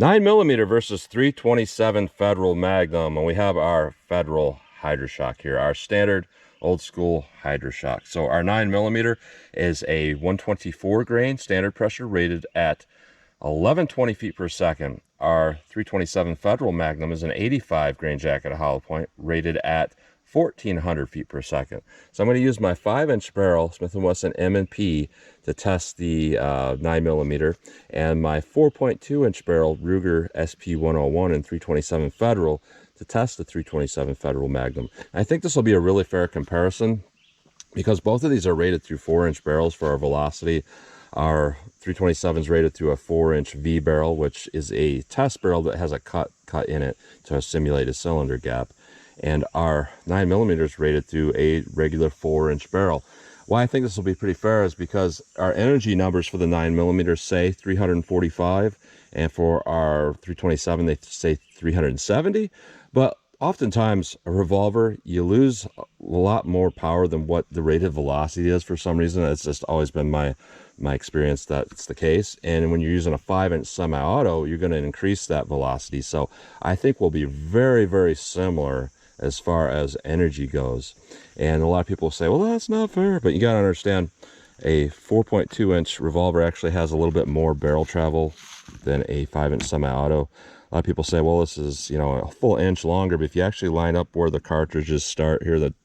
9mm versus 327 Federal Magnum, and we have our Federal Hydra-Shok here, our standard old school Hydra-Shok. So our 9mm is a 124 grain standard pressure rated at 1120 feet per second. Our 327 Federal Magnum is an 85 grain jacket hollow point rated at 1400 feet per second. So I'm going to use my 5-inch barrel Smith & Wesson M&P to test the 9mm, and my 4.2-inch barrel Ruger SP101 and 327 Federal to test the 327 Federal Magnum. And I think this will be a really fair comparison because both of these are rated through 4-inch barrels for our velocity. Our 327 is rated through a 4-inch V barrel, which is a test barrel that has a cut in it to simulate a cylinder gap. And our 9mm is rated through a regular 4-inch barrel. Why I think this will be pretty fair is because our energy numbers for the 9mm say 345, and for our 327 they say 370. But oftentimes a revolver, you lose a lot more power than what the rated velocity is for some reason. It's just always been my experience that's the case. And when you're using a 5-inch semi-auto, you're going to increase that velocity. So I think we'll be very, very similar as far as energy goes. And a lot of people say, well, that's not fair. But you got to understand, a 4.2-inch revolver actually has a little bit more barrel travel than a 5-inch semi-auto. A lot of people say, well, this is, you know, a full inch longer. But if you actually line up where the cartridges start here, the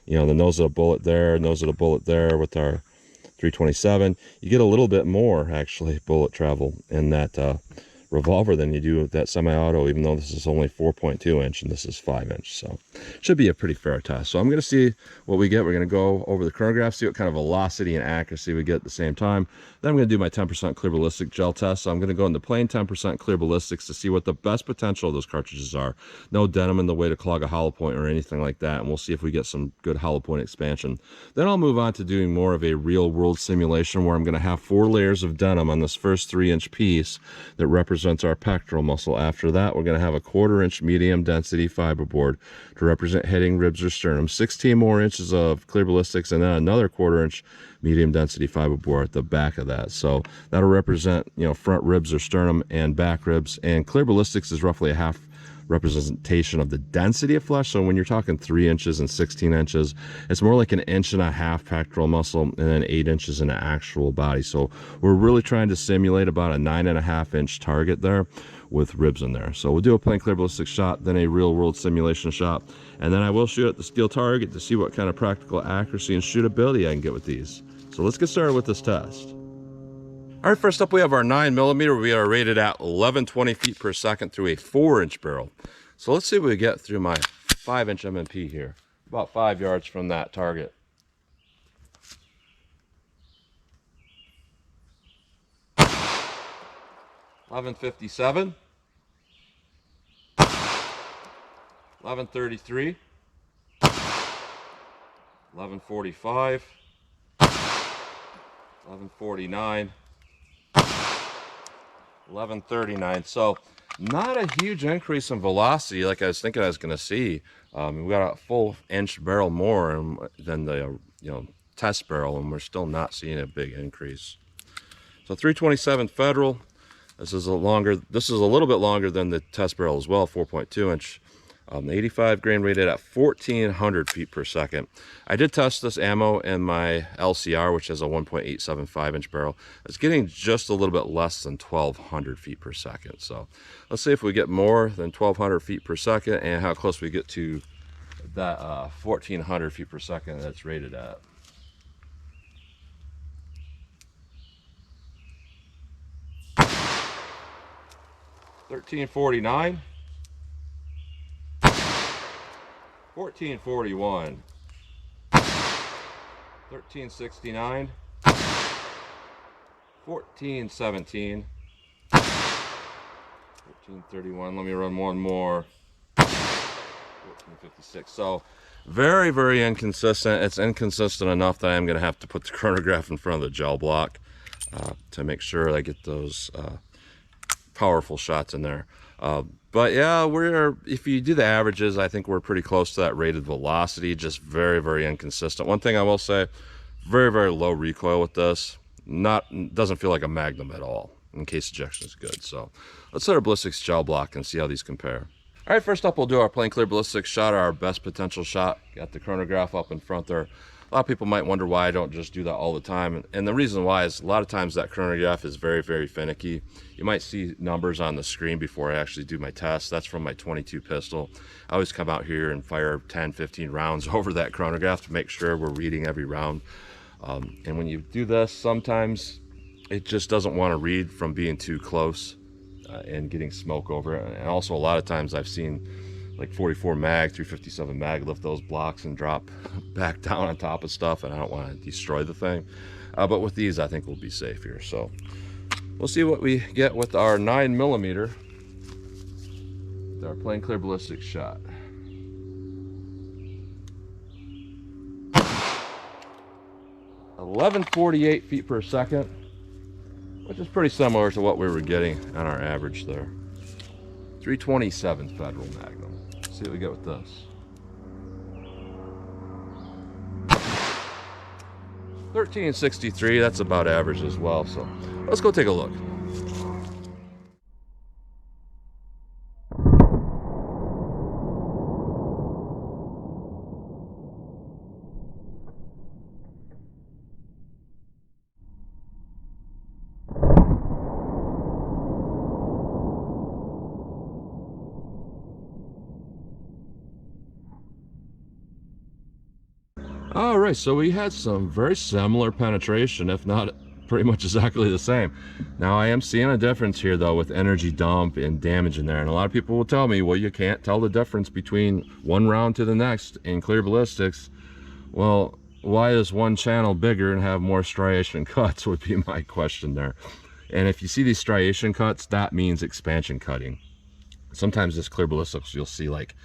nose of the bullet there, nose of the bullet there with our 327, you get a little bit more actually bullet travel in that revolver than you do with that semi-auto, even though this is only 4.2-inch and this is 5-inch. So should be a pretty fair test. So I'm going to see what we get. We're going to go over the chronograph, see what kind of velocity and accuracy we get at the same time. Then I'm going to do my 10% clear ballistic gel test. So I'm going to go into plain 10% clear ballistics to see what the best potential of those cartridges are. No denim in the way to clog a hollow point or anything like that, and we'll see if we get some good hollow point expansion. Then I'll move on to doing more of a real world simulation where I'm going to have 4 layers of denim on this first 3-inch piece that represents our pectoral muscle. After that, we're going to have a 1/4-inch medium density fiberboard to represent heading, ribs, or sternum. 16 more inches of clear ballistics, and then another 1/4-inch medium density fiberboard at the back of that. So that'll represent, front ribs or sternum and back ribs. And clear ballistics is roughly a half representation of the density of flesh. So when you're talking 3 inches and 16 inches, it's more like 1.5 inches pectoral muscle and then 8 inches in the actual body. So we're really trying to simulate about a 9.5-inch target there with ribs in there. So we'll do a plain clear ballistic shot, then a real world simulation shot, and then I will shoot at the steel target to see what kind of practical accuracy and shootability I can get with these. So let's get started with this test. All right, first up we have our 9mm. We are rated at 1120 feet per second through a 4-inch barrel. So let's see what we get through my 5-inch M&P here, about 5 yards from that target. $11.57, $11.33, $11.45, $11.49, $11.39. So not a huge increase in velocity like I was thinking I was going to see. We got a full inch barrel more than the test barrel, and we're still not seeing a big increase. So 327 Federal. This is a little bit longer than the test barrel as well, 4.2-inch. 85 grain rated at 1400 feet per second. I did test this ammo in my LCR, which is a 1.875-inch barrel. It's getting just a little bit less than 1200 feet per second. So let's see if we get more than 1200 feet per second and how close we get to that 1400 feet per second that's rated at. $13.49, $14.41, $13.69, $14.17, $14.31. Let me run one more. $14.56. So very, very inconsistent. It's inconsistent enough that I'm going to have to put the chronograph in front of the gel block to make sure I get those powerful shots in there. But yeah, if you do the averages, I think we're pretty close to that rated velocity. Just very, very inconsistent. One thing I will say, very, very low recoil with this. Doesn't feel like a Magnum at all. in case ejection is good. So let's hit our ballistics gel block and see how these compare. All right, first up we'll do our plain clear ballistics shot, our best potential shot. Got the chronograph up in front there. A lot of people might wonder why I don't just do that all the time. And the reason why is a lot of times that chronograph is very, very finicky. You might see numbers on the screen before I actually do my test. That's from my 22 pistol. I always come out here and fire 10, 15 rounds over that chronograph to make sure we're reading every round. And when you do this, sometimes it just doesn't want to read from being too close and getting smoke over it. And also a lot of times I've seen like 44 mag, 357 mag lift those blocks and drop back down on top of stuff, and I don't want to destroy the thing. But with these, I think we'll be safe here. So we'll see what we get with our 9mm, with our plain clear ballistic shot. .1148 feet per second, which is pretty similar to what we were getting on our average there. 327 Federal Magnum. Let's see what we get with this. 1363, that's about average as well. So let's go take a look. All right, so we had some very similar penetration, if not pretty much exactly the same. Now I am seeing a difference here though with energy dump and damage in there, and a lot of people will tell me, well, you can't tell the difference between one round to the next in clear ballistics. Well, why is one channel bigger and have more striation cuts would be my question there. And if you see these striation cuts, that means expansion cutting. Sometimes this clear ballistics you'll see like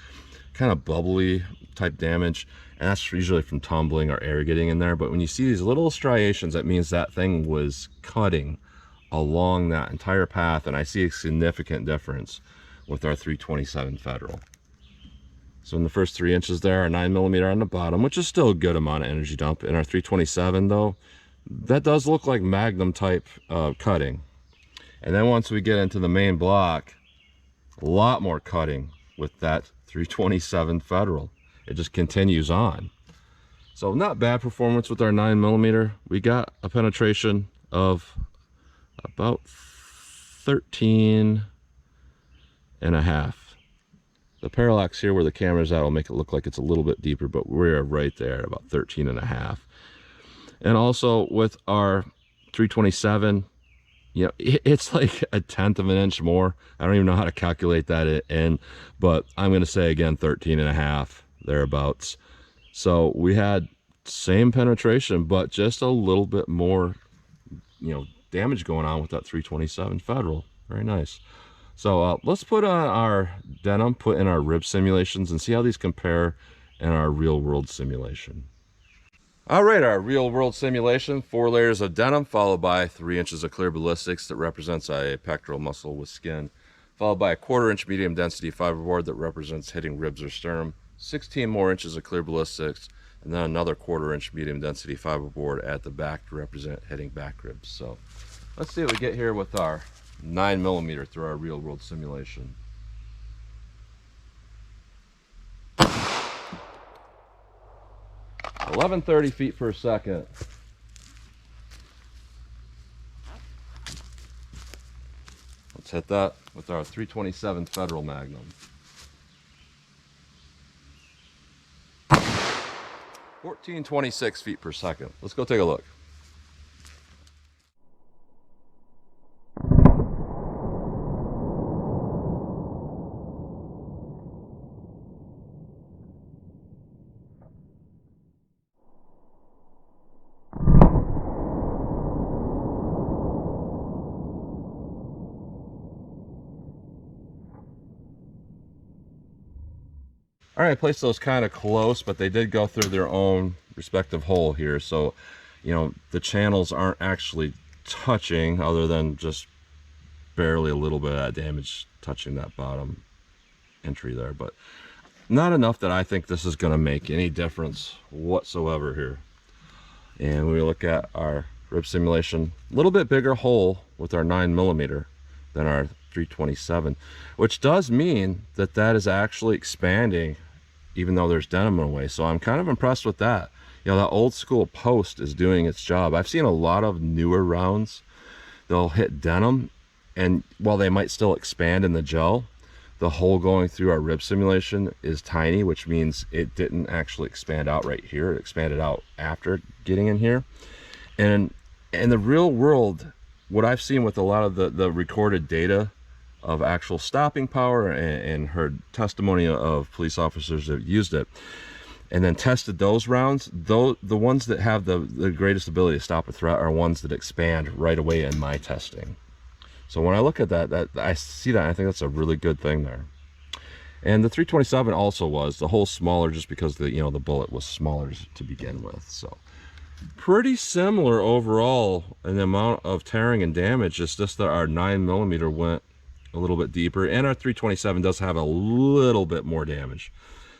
kind of bubbly type damage, and that's usually from tumbling or air getting in there. But when you see these little striations, that means that thing was cutting along that entire path, and I see a significant difference with our 327 Federal. So in the first 3 inches there, our 9mm on the bottom, which is still a good amount of energy dump. In our 327 though, that does look like Magnum type cutting. And then once we get into the main block, a lot more cutting with that 327 Federal. It just continues on. So not bad performance with our 9mm. We got a penetration of about 13 and a half. The parallax here where the camera's at will make it look like it's a little bit deeper, but we're right there at about 13 and a half. And also with our 327, you know, it's like a 1/10 of an inch more. I don't even know how to calculate that in, but I'm going to say again 13 and a half, thereabouts. So we had same penetration, but just a little bit more, you know, damage going on with that 327 Federal. Very nice. So let's put on our denim, put in our rib simulations, and see how these compare in our real world simulation. All right, our real world simulation, 4 layers of denim, followed by 3 inches of clear ballistics that represents a pectoral muscle with skin, followed by a 1/4 inch medium density fiberboard that represents hitting ribs or sternum, 16 more inches of clear ballistics, and then another 1/4 inch medium density fiberboard at the back to represent hitting back ribs. So let's see what we get here with our 9mm through our real world simulation. 1130 feet per second. Let's hit that with our 327 Federal Magnum. 1426 feet per second. Let's go take a look. All right, I placed those kind of close, but they did go through their own respective hole here. So, you know, the channels aren't actually touching other than just barely a little bit of that damage touching that bottom entry there, but not enough that I think this is going to make any difference whatsoever here. And when we look at our rib simulation, a little bit bigger hole with our 9mm than our 327, which does mean that that is actually expanding even though there's denim in the way. So I'm kind of impressed with that. You know, that old school post is doing its job. I've seen a lot of newer rounds, they'll hit denim, and while they might still expand in the gel, the hole going through our rib simulation is tiny, which means it didn't actually expand out right here. It expanded out after getting in here. And in the real world, what I've seen with a lot of the recorded data of actual stopping power and heard testimony of police officers that used it and then tested those rounds, the ones that have the greatest ability to stop a threat are ones that expand right away in my testing. So when I look at that, I see that, I think that's a really good thing there. And the 327 also was the hole smaller just because the bullet was smaller to begin with. So pretty similar overall in the amount of tearing and damage. It's just that our 9mm went a little bit deeper, and our 327 does have a little bit more damage.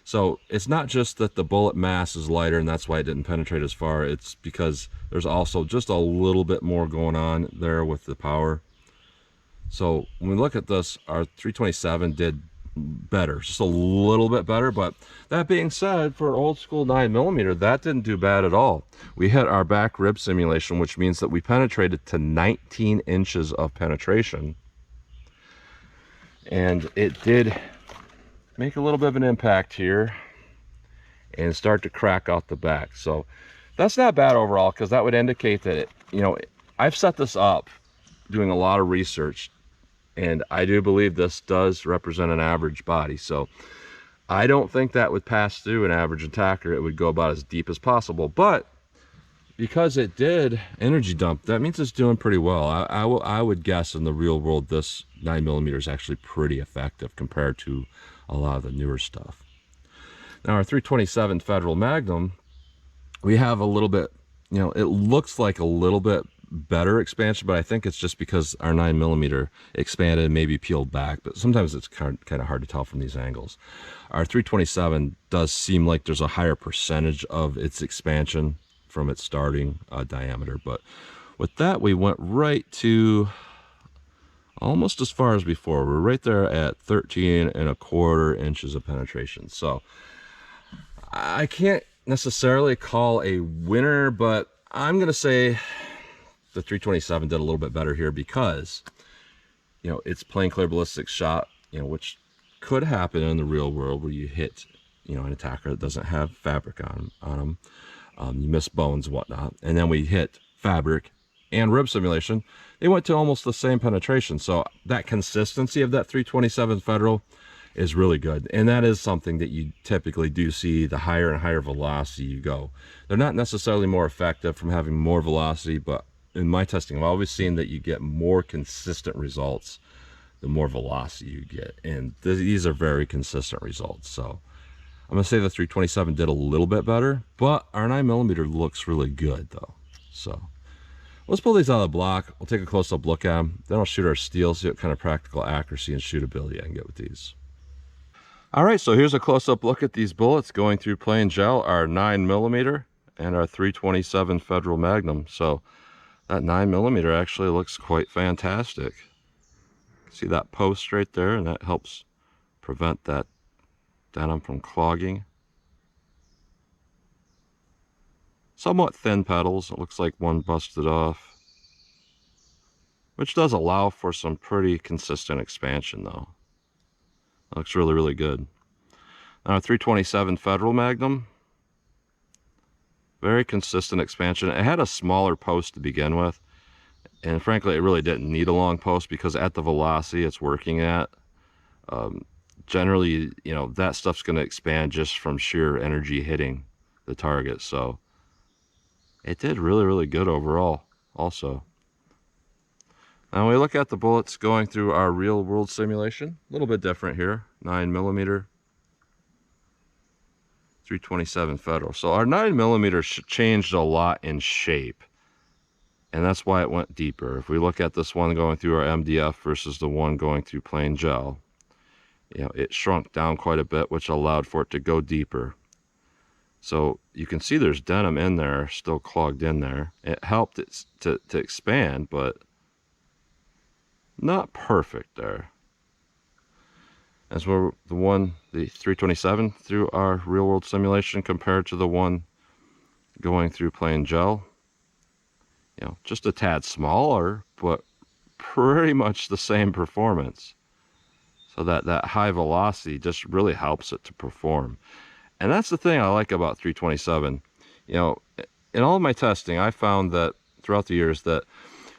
So it's not just that the bullet mass is lighter and that's why it didn't penetrate as far. It's because there's also just a little bit more going on there with the power. So when we look at this, our 327 did better, just a little bit better. But that being said, for an old school 9mm, that didn't do bad at all. We hit our back rib simulation, which means that we penetrated to 19 inches of penetration. And it did make a little bit of an impact here and start to crack out the back. So that's not bad overall, because that would indicate that I've set this up doing a lot of research, and I do believe this does represent an average body. So I don't think that would pass through an average attacker. It would go about as deep as possible, but because it did energy dump, that means it's doing pretty well. I would guess in the real world this 9mm is actually pretty effective compared to a lot of the newer stuff. Now our 327 Federal Magnum, we have a little bit, it looks like a little bit better expansion, but I think it's just because our 9mm expanded and maybe peeled back, but sometimes it's kind of hard to tell from these angles. Our 327 does seem like there's a higher percentage of its expansion from its starting diameter, but with that we went right to almost as far as before. We're right there at 13¼ inches of penetration. So I can't necessarily call a winner, but I'm gonna say the 327 did a little bit better here because it's plain clear ballistic shot, which could happen in the real world where you hit an attacker that doesn't have fabric on them. You miss bones and whatnot, and then we hit fabric and rib simulation. They went to almost the same penetration. So that consistency of that 327 Federal is really good, and that is something that you typically do see. The higher and higher velocity you go, they're not necessarily more effective from having more velocity, but in my testing I've always seen that you get more consistent results the more velocity you get, and these are very consistent results. So I'm gonna say the 327 did a little bit better, but our 9mm looks really good though. So let's pull these out of the block. We'll take a close-up look at them, then I'll shoot our steel, see what kind of practical accuracy and shootability I can get with these. All right, so here's a close-up look at these bullets going through plain gel, our 9mm and our 327 Federal Magnum. So that 9mm actually looks quite fantastic. See that post right there, and that helps prevent that denim from clogging. Somewhat thin petals. It looks like one busted off, which does allow for some pretty consistent expansion though. That looks really, really good. Now 327 Federal Magnum, very consistent expansion. It had a smaller post to begin with, and frankly it really didn't need a long post because at the velocity it's working at, generally that stuff's going to expand just from sheer energy hitting the target. So it did really, really good overall also. Now we look at the bullets going through our real world simulation, a little bit different here. 9mm 327 Federal. So our 9mm changed a lot in shape, and that's why it went deeper. If we look at this one going through our MDF versus the one going through plain gel, it shrunk down quite a bit, which allowed for it to go deeper. So you can see there's denim in there, still clogged in there. It helped it to expand, but not perfect there. As we're the 327 through our real world simulation compared to the one going through plain gel. You know, just a tad smaller, but pretty much the same performance. So that high velocity just really helps it to perform. And that's the thing I like about 327. You know, in all of my testing, I found that throughout the years that,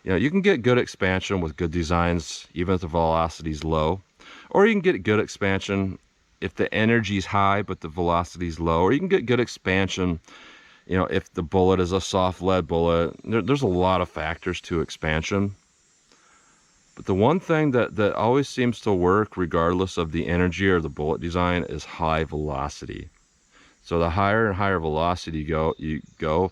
you know, you can get good expansion with good designs, even if the velocity is low. Or you can get good expansion if the energy is high, but the velocity is low. Or you can get good expansion, you know, if the bullet is a soft lead bullet. There's a lot of factors to expansion. But the one thing that always seems to work regardless of the energy or the bullet design is high velocity. So the higher and higher velocity you go,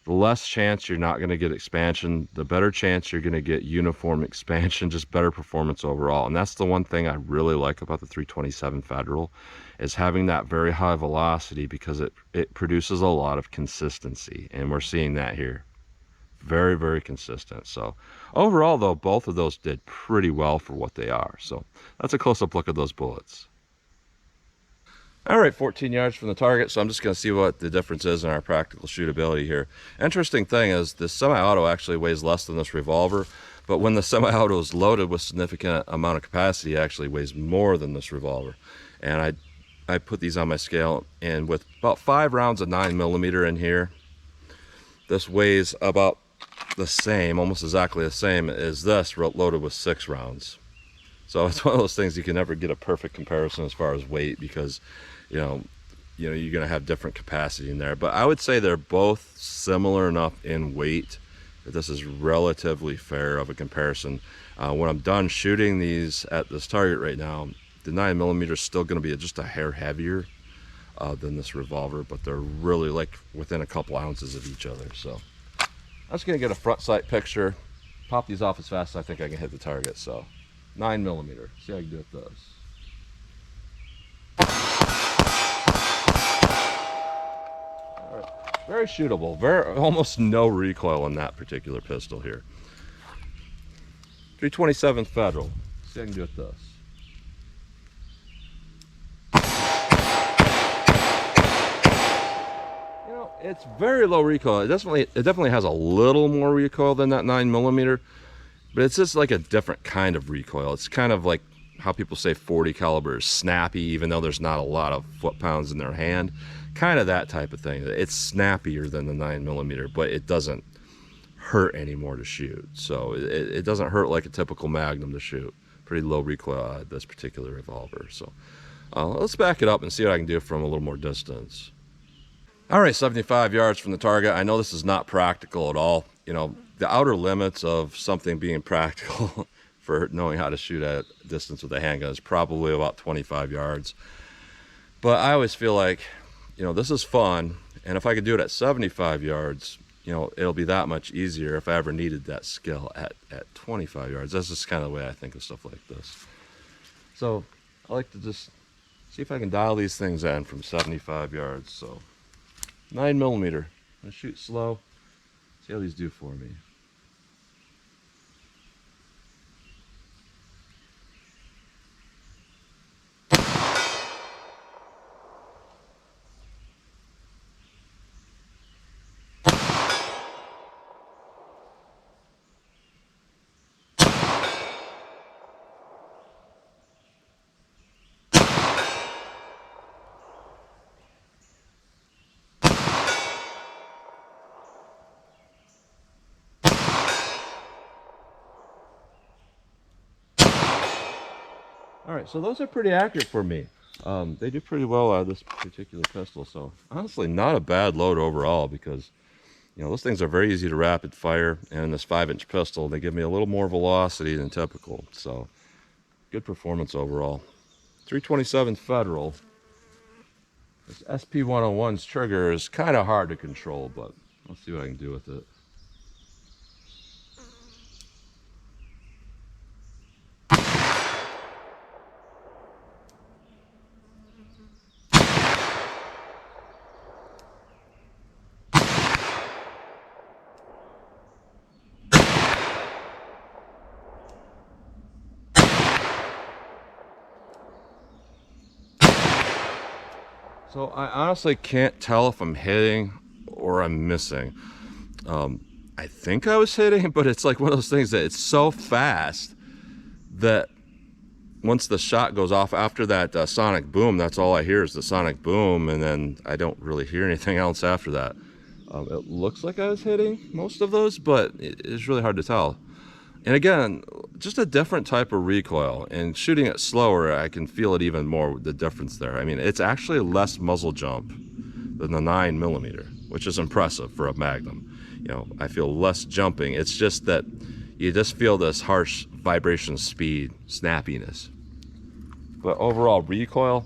the less chance you're not going to get expansion, the better chance you're going to get uniform expansion, just better performance overall. And that's the one thing I really like about the 327 Federal, is having that very high velocity, because it produces a lot of consistency. And we're seeing that here. Very, very consistent. So overall, though, both of those did pretty well for what they are. So that's a close-up look at those bullets. All right, 14 yards from the target, so I'm just going to see what the difference is in our practical shootability here. Interesting thing is this semi-auto actually weighs less than this revolver, but when the semi-auto is loaded with significant amount of capacity, it actually weighs more than this revolver. And I put these on my scale, and with about 5 rounds of 9mm in here, this weighs about the same, almost exactly the same as this loaded with 6 rounds. So it's one of those things you can never get a perfect comparison as far as weight, because you know you're going to have different capacity in there. But I would say they're both similar enough in weight that this is relatively fair of a comparison. When I'm done shooting these at this target right now, the 9mm is still going to be just a hair heavier than this revolver, but they're really like within a couple ounces of each other. So I'm just going to get a front sight picture, pop these off as fast as I think I can hit the target. So 9mm, see how I can do with those. All right. Very shootable, almost no recoil in that particular pistol here. 327 Federal, see how I can do with this. You know, it's very low recoil. It definitely has a little more recoil than that 9mm. But it's just like a different kind of recoil. It's kind of like how people say 40 caliber is snappy, even though there's not a lot of foot-pounds in their hand. Kind of that type of thing. It's snappier than the 9mm, but it doesn't hurt anymore to shoot. So it doesn't hurt like a typical Magnum to shoot. Pretty low recoil at this particular revolver. So let's back it up and see what I can do from a little more distance. All right, 75 yards from the target. I know this is not practical at all. You know, the outer limits of something being practical for knowing how to shoot at distance with a handgun is probably about 25 yards. But I always feel like, you know, this is fun, and if I could do it at 75 yards, you know, it'll be that much easier if I ever needed that skill at 25 yards. That's just kind of the way I think of stuff like this. So I like to just see if I can dial these things in from 75 yards. So 9mm, I'm gonna shoot slow. See how these do for me. All right, so those are pretty accurate for me. They do pretty well out of this particular pistol. So honestly, not a bad load overall, because you know those things are very easy to rapid fire, and in this 5-inch pistol, they give me a little more velocity than typical. So good performance overall. 327 Federal. This SP101's trigger is kind of hard to control, but let's see what I can do with it. So I honestly can't tell if I'm hitting or I'm missing. I think I was hitting, but it's like one of those things that it's so fast that once the shot goes off after that sonic boom, that's all I hear is the sonic boom, and then I don't really hear anything else after that. It looks like I was hitting most of those, but it's really hard to tell. And again, just a different type of recoil, and shooting it slower, I can feel it even more, the difference there. I mean, it's actually less muzzle jump than the 9mm, which is impressive for a Magnum. You know, I feel less jumping. It's just that you just feel this harsh vibration speed, snappiness. But overall recoil,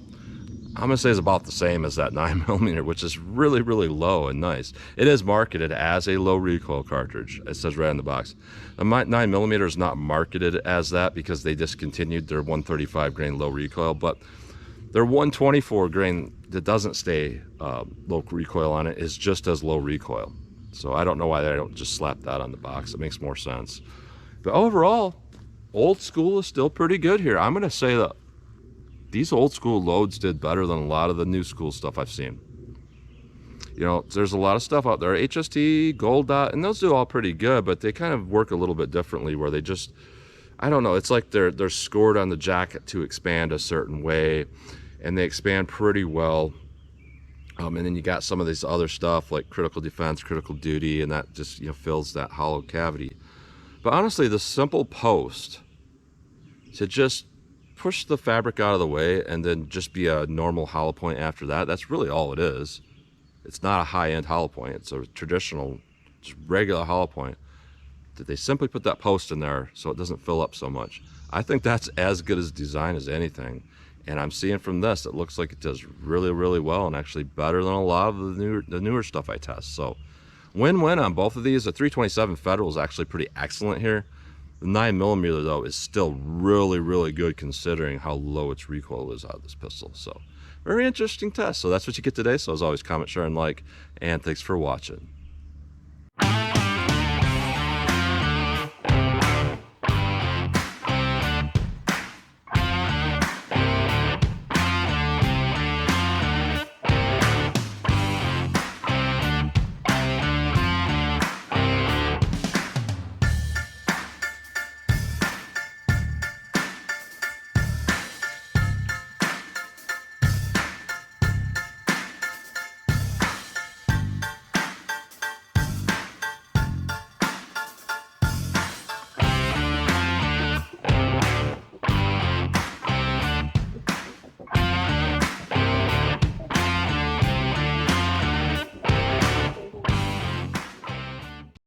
I'm gonna say is about the same as that 9mm, which is really, really low and nice. It is marketed as a low recoil cartridge. It says right on the box. The 9mm is not marketed as that because they discontinued their 135 grain low recoil, but their 124 grain that doesn't stay low recoil on it is just as low recoil. So I don't know why they don't just slap that on the box. It makes more sense. But overall, Old School is still pretty good here. I'm gonna say that these Old School loads did better than a lot of the New School stuff I've seen. You know, there's a lot of stuff out there, HST, Gold Dot, and those do all pretty good, but they kind of work a little bit differently where they just, I don't know, it's like they're scored on the jacket to expand a certain way, and they expand pretty well. And then you got some of this other stuff like critical defense, critical duty, and that just, you know, fills that hollow cavity. But honestly, the simple post to just push the fabric out of the way and then just be a normal hollow point after that, that's really all it is. It's not a high-end hollow point. It's a traditional, just regular hollow point. That they simply put that post in there so it doesn't fill up so much. I think that's as good as design as anything. And I'm seeing from this, it looks like it does really, really well, and actually better than a lot of the newer stuff I test. So win-win on both of these. The 327 Federal is actually pretty excellent here. The 9mm though is still really, really good considering how low its recoil is out of this pistol. So very interesting test. So that's what you get today. So as always, comment, share, and like, and thanks for watching.